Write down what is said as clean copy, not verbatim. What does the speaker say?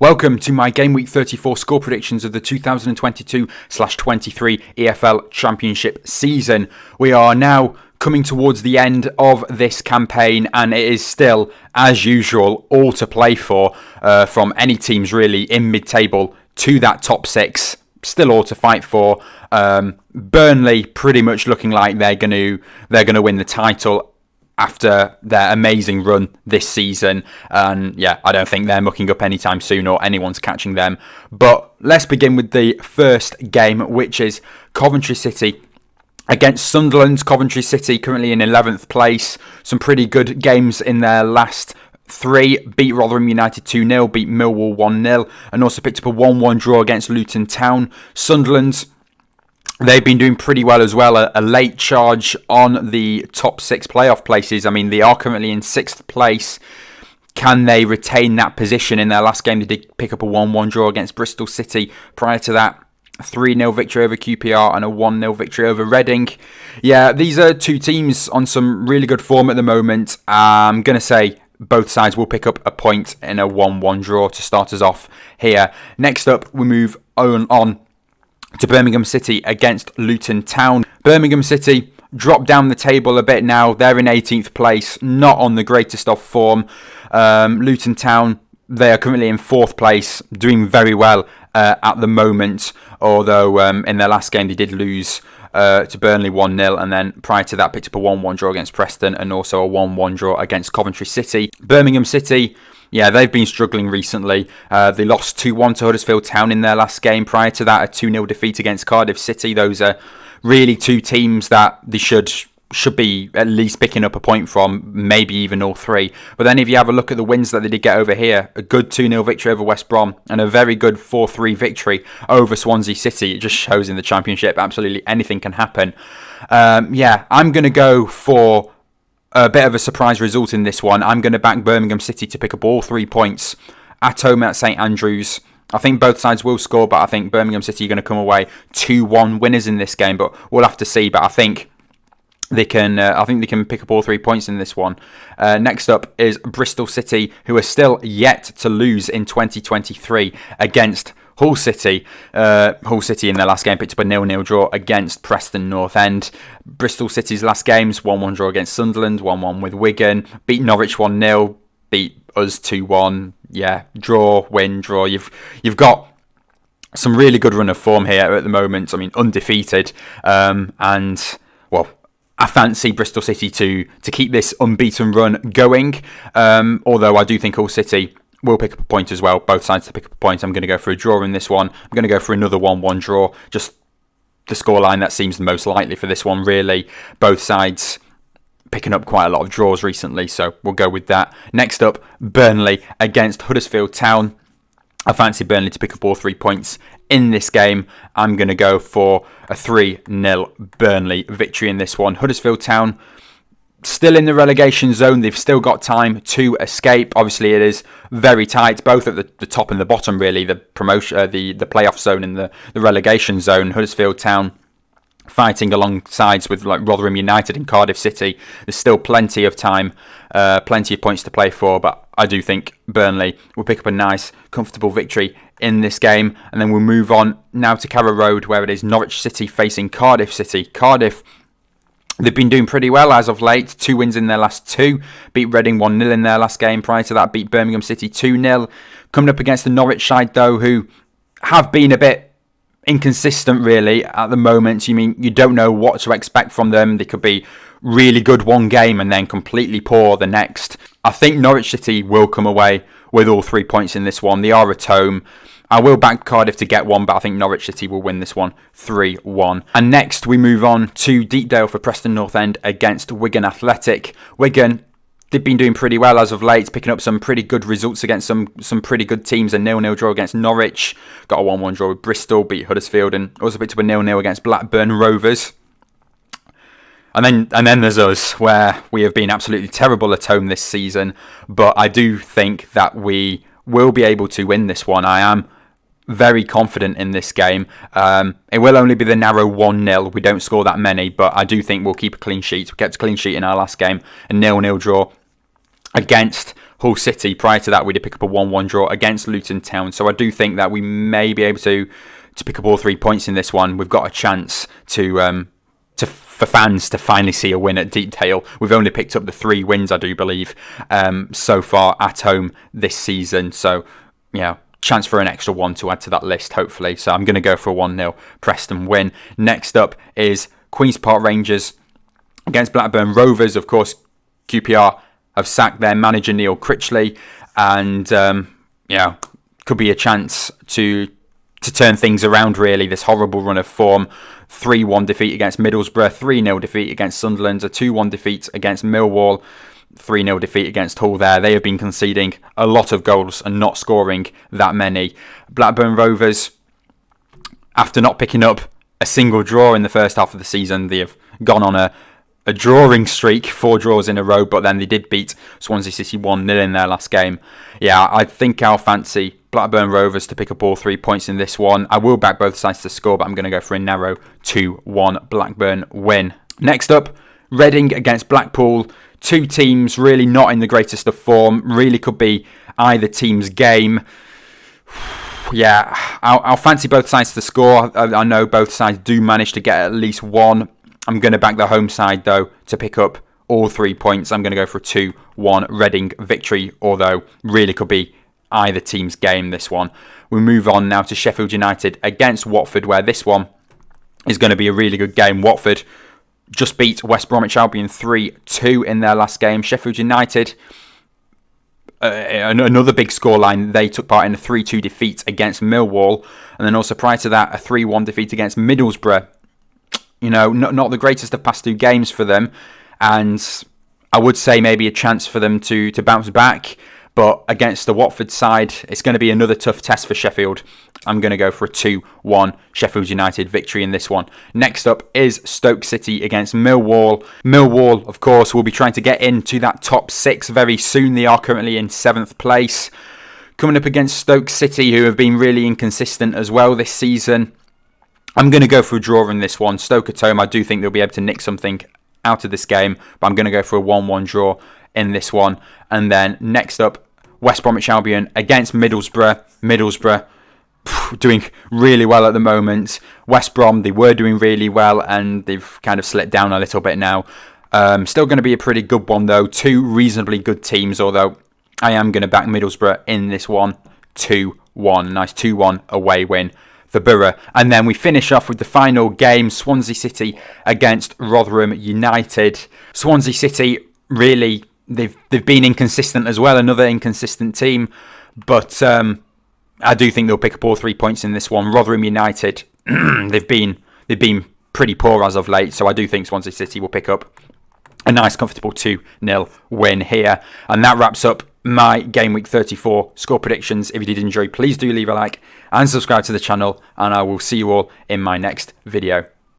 Welcome to my Game Week 34 score predictions of the 2022/23 EFL Championship season. We are now coming towards the end of this campaign, and it is still, as usual, all to play for from any teams really in mid-table to that top six. Still all to fight for. Burnley pretty much looking like they're going to win the title after their amazing run this season. And yeah, I don't think they're mucking up anytime soon or anyone's catching them. But let's begin with the first game, which is Coventry City against Sunderland. Coventry City currently in 11th place. Some pretty good games in their last three. Beat Rotherham United 2-0, beat Millwall 1-0, and also picked up a 1-1 draw against Luton Town. Sunderland, they've been doing pretty well as well. A late charge on the top six playoff places. I mean, they are currently in 6th place. Can they retain that position? In their last game, they did pick up a 1-1 draw against Bristol City. Prior to that, a 3-0 victory over QPR and a 1-0 victory over Reading. Yeah, these are two teams on some really good form at the moment. I'm going to say both sides will pick up a point in a 1-1 draw to start us off here. Next up, we move on to Birmingham City against Luton Town. Birmingham City dropped down the table a bit now. They're in 18th place, not on the greatest of form. Luton Town, they are currently in 4th place, doing very well at the moment. Although in their last game they did lose to Burnley 1-0, and then prior to that picked up a 1-1 draw against Preston and also a 1-1 draw against Coventry City. Birmingham City, yeah, they've been struggling recently. They lost 2-1 to Huddersfield Town in their last game. Prior to that, a 2-0 defeat against Cardiff City. Those are really two teams that they should be at least picking up a point from, maybe even all three. But then if you have a look at the wins that they did get over here, a good 2-0 victory over West Brom and a very good 4-3 victory over Swansea City. It just shows in the Championship absolutely anything can happen. Yeah, I'm going to go for a bit of a surprise result in this one. I'm going to back Birmingham City to pick up all 3 points at home at St Andrews. I think both sides will score, but I think Birmingham City are going to come away 2-1 winners in this game. But we'll have to see. But I think they can. I think they can pick up all 3 points in this one. Next up is Bristol City, who are still yet to lose in 2023 against Hull City. Hull City in their last game picked up a 0-0 draw against Preston North End. Bristol City's last games, 1-1 draw against Sunderland, 1-1 with Wigan, beat Norwich 1-0, beat us 2-1. Yeah, draw, win, draw. You've got some really good run of form here at the moment. I mean, undefeated, and well, I fancy Bristol City to keep this unbeaten run going. Although I do think Hull City will pick up a point as well. Both sides to pick up a point. I'm going to go for a draw in this one. I'm going to go for another 1-1 draw. Just the scoreline that seems the most likely for this one, really. Both sides picking up quite a lot of draws recently, so we'll go with that. Next up, Burnley against Huddersfield Town. I fancy Burnley to pick up all 3 points in this game. I'm going to go for a 3-0 Burnley victory in this one. Huddersfield Town still in the relegation zone. They've still got time to escape. Obviously, it is very tight, both at the top and the bottom, really. The promotion, the playoff zone and the relegation zone. Huddersfield Town fighting alongside with like Rotherham United and Cardiff City. There's still plenty of time, plenty of points to play for, but I do think Burnley will pick up a nice, comfortable victory in this game. And then we'll move on now to Carrow Road, where it is Norwich City facing Cardiff City. Cardiff, they've been doing pretty well as of late. 2 wins in their last 2. Beat Reading 1-0 in their last game. Prior to that, beat Birmingham City 2-0. Coming up against the Norwich side, though, who have been a bit inconsistent, really, at the moment. You mean you don't know what to expect from them. They could be really good one game and then completely poor the next. I think Norwich City will come away with all 3 points in this one. They are at home. I will back Cardiff to get one, but I think Norwich City will win this one 3-1. And next we move on to Deepdale for Preston North End against Wigan Athletic. Wigan, they've been doing pretty well as of late, picking up some pretty good results against some pretty good teams. A 0-0 draw against Norwich, got a 1-1 draw with Bristol, beat Huddersfield, and also picked up a 0-0 against Blackburn Rovers. And then there's us, where we have been absolutely terrible at home this season. But I do think that we will be able to win this one. I am very confident in this game. It will only be the narrow 1-0. We don't score that many, but I do think we'll keep a clean sheet. We kept a clean sheet in our last game, a 0-0 draw against Hull City. Prior to that, we did pick up a 1-1 draw against Luton Town. So I do think that we may be able to pick up all 3 points in this one. We've got a chance for fans to finally see a win at Deepdale. We've only picked up the 3 wins, I do believe, so far at home this season. So, yeah, chance for an extra one to add to that list, hopefully. So I'm going to go for a 1-0 Preston win. Next up is Queen's Park Rangers against Blackburn Rovers. Of course, QPR have sacked their manager Neil Critchley, and could be a chance to turn things around, really. This horrible run of form. 3-1 defeat against Middlesbrough, 3-0 defeat against Sunderland, a 2-1 defeat against Millwall, 3-0 defeat against Hull there. They have been conceding a lot of goals and not scoring that many. Blackburn Rovers, after not picking up a single draw in the first half of the season, they have gone on a drawing streak, 4 draws in a row, but then they did beat Swansea City 1-0 in their last game. Yeah, I think I'll fancy Blackburn Rovers to pick up all 3 points in this one. I will back both sides to score, but I'm going to go for a narrow 2-1 Blackburn win. Next up, Reading against Blackpool. 2 teams really not in the greatest of form. Really could be either team's game. Yeah, I'll fancy both sides to score. I know both sides do manage to get at least one. I'm going to back the home side, though, to pick up all 3 points. I'm going to go for a 2-1 Reading victory, although really could be either team's game, this one. We move on now to Sheffield United against Watford, where this one is going to be a really good game. Watford just beat West Bromwich Albion 3-2 in their last game. Sheffield United, another big scoreline. They took part in a 3-2 defeat against Millwall, and then also prior to that, a 3-1 defeat against Middlesbrough. Not the greatest of past 2 games for them, and I would say maybe a chance for them to bounce back. But against the Watford side, it's going to be another tough test for Sheffield. I'm going to go for a 2-1 Sheffield United victory in this one. Next up is Stoke City against Millwall. Millwall, of course, will be trying to get into that top 6 very soon. They are currently in 7th place. Coming up against Stoke City, who have been really inconsistent as well this season. I'm going to go for a draw in this one. Stoke at home, I do think they'll be able to nick something out of this game, but I'm going to go for a 1-1 draw in this one. And then next up, West Bromwich Albion against Middlesbrough. Middlesbrough doing really well at the moment. West Brom, they were doing really well, and they've kind of slipped down a little bit now. Still going to be a pretty good one, though. 2 reasonably good teams, although I am going to back Middlesbrough in this one. 2-1. Nice 2-1 away win for Borough. And then we finish off with the final game, Swansea City against Rotherham United. Swansea City, really, they've been inconsistent as well, another inconsistent team, but I do think they'll pick up all 3 points in this one. Rotherham United, they've been pretty poor as of late, so I do think Swansea City will pick up a nice comfortable 2-0 win here. And that wraps up my Game Week 34 score predictions. If you did enjoy, please do leave a like and subscribe to the channel, and I will see you all in my next video.